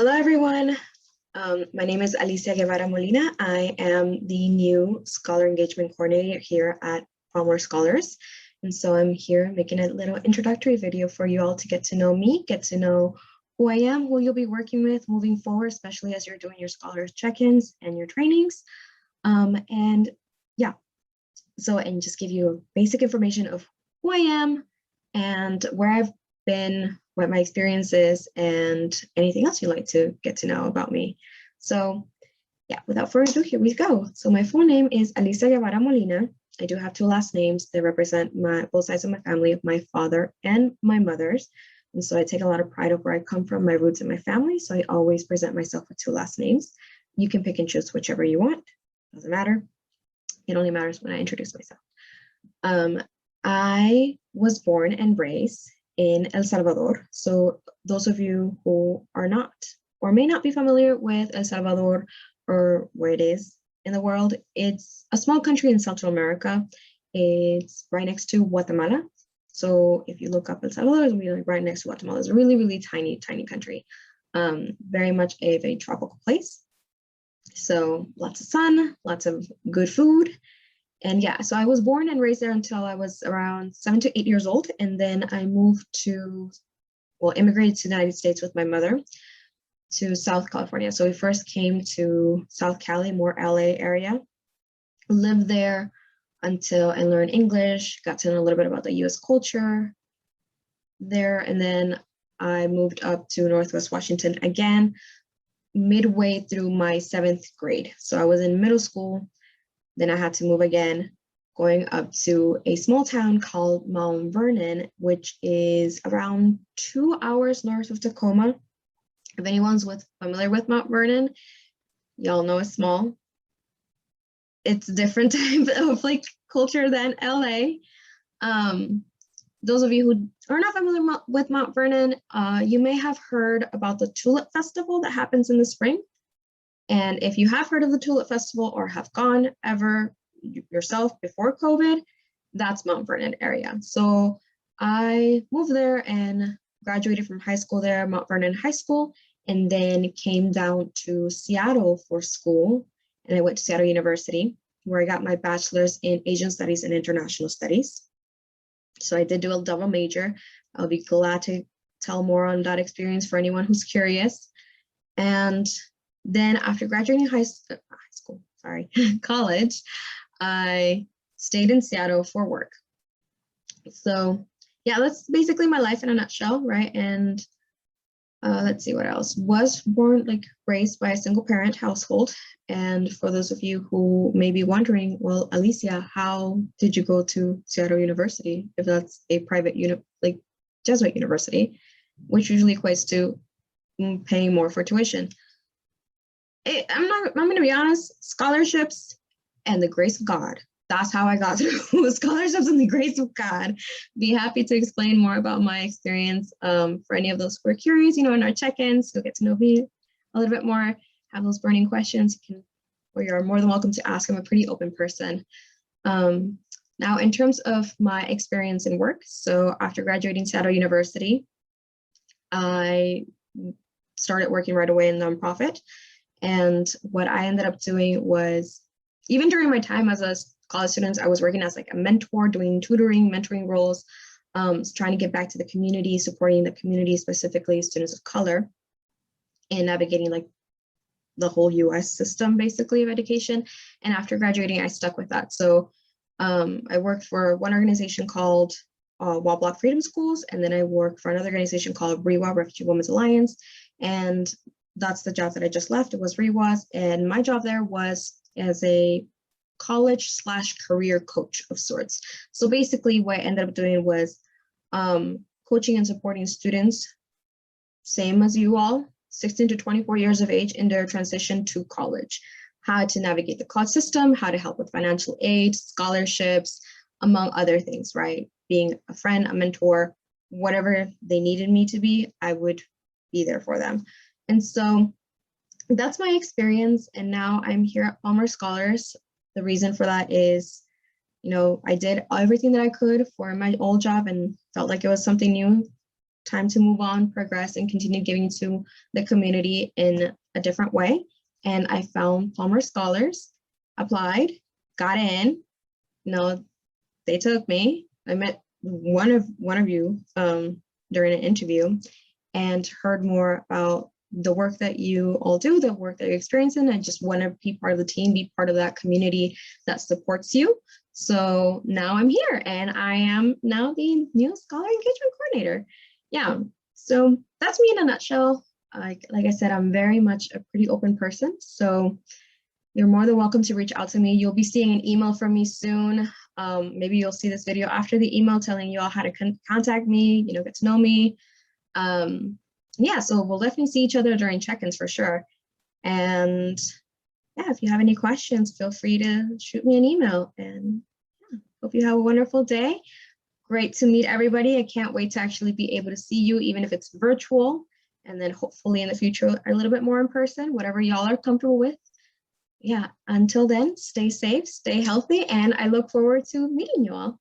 Hello, everyone. My name is Alicia Guevara Molina. I am the new Scholar Engagement Coordinator here at Palmer Scholars. And so I'm here making a little introductory video for you all to get to know me, get to know who I am, who you'll be working with moving forward, especially as you're doing your Scholars check-ins and your trainings. And just give you basic information of who I am and where I've been, what my experience is, and anything else you'd like to get to know about me. So without further ado, here we go. So my full name is Alicia Guevara Molina. I do have two last names that represent both sides of my family, of my father and my mother's. And so I take a lot of pride of where I come from, my roots and my family. So I always present myself with two last names. You can pick and choose whichever you want. Doesn't matter. It only matters when I introduce myself. I was born and raised in El Salvador. So those of you who are not or may not be familiar with El Salvador or where it is in the world, it's a small country in Central America. It's right next to Guatemala. So if you look up El Salvador, it's really right next to Guatemala. It's a really, really tiny, tiny country. Very much a tropical place. So lots of sun, lots of good food. And so I was born and raised there until I was around 7 to 8 years old. And then I immigrated to the United States with my mother to South California. So we first came to South Cali, more LA area, lived there until I learned English, got to know a little bit about the US culture there. And then I moved up to Northwest Washington again, midway through my 7th grade. So I was in middle school. Then I had to move again, going up to a small town called Mount Vernon, which is around 2 hours north of Tacoma. If anyone's familiar with Mount Vernon, y'all know it's small. It's a different type of culture than LA. Those of you who are not familiar with Mount Vernon, you may have heard about the Tulip Festival that happens in the spring. And if you have heard of the Tulip Festival or have gone ever yourself before COVID, that's Mount Vernon area. So I moved there and graduated from high school there, Mount Vernon High School, and then came down to Seattle for school. And I went to Seattle University, where I got my bachelor's in Asian Studies and International Studies. So I did do a double major. I'll be glad to tell more on that experience for anyone who's curious. And then after graduating college, I stayed in Seattle for work. So that's basically my life in a nutshell, right? And let's see what else. Was born, raised by a single parent household. And for those of you who may be wondering, well, Alicia, how did you go to Seattle University if that's a private Jesuit university, which usually equates to paying more for tuition? I'm going to be honest, scholarships and the grace of God. That's how I got through scholarships and the grace of God. Be happy to explain more about my experience for any of those who are curious, in our check-ins. You'll get to know me a little bit more, have those burning questions. You're more than welcome to ask. I'm a pretty open person. Now, in terms of my experience in work, so after graduating Seattle University, I started working right away in nonprofit. And what I ended up doing was, even during my time as a college student, I was working as a mentor, doing tutoring, mentoring roles, trying to give back to the community, supporting the community, specifically students of color, and navigating the whole US system, basically, of education. And after graduating, I stuck with that. So I worked for one organization called Wall Block Freedom Schools, and then I worked for another organization called REWA, Refugee Women's Alliance. And that's the job that I just left. It was REWA's, and my job there was as a college/career coach of sorts. So basically what I ended up doing was coaching and supporting students, same as you all, 16 to 24 years of age, in their transition to college, how to navigate the college system, how to help with financial aid, scholarships, among other things, right? Being a friend, a mentor, whatever they needed me to be, I would be there for them. And so that's my experience. And now I'm here at Palmer Scholars. The reason for that is, I did everything that I could for my old job and felt like it was something new. time to move on, progress, and continue giving to the community in a different way. And I found Palmer Scholars, applied, got in. You know, they took me. I met one of you during an interview and heard more about the work that you all do, the work that you're experiencing. I just want to be part of the team, be part of that community that supports you. So now I'm here and I am now the new Scholar Engagement Coordinator. Yeah, so that's me in a nutshell. Like I said, I'm very much a pretty open person. So you're more than welcome to reach out to me. You'll be seeing an email from me soon. Maybe you'll see this video after the email telling you all how to contact me, you know, get to know me. Yeah, so we'll definitely see each other during check-ins for sure. And yeah, if you have any questions, feel free to shoot me an email. And yeah, hope you have a wonderful day. Great to meet everybody. I can't wait to actually be able to see you, even if it's virtual. And then hopefully in the future, a little bit more in person, whatever y'all are comfortable with. Yeah, until then, stay safe, stay healthy, and I look forward to meeting you all.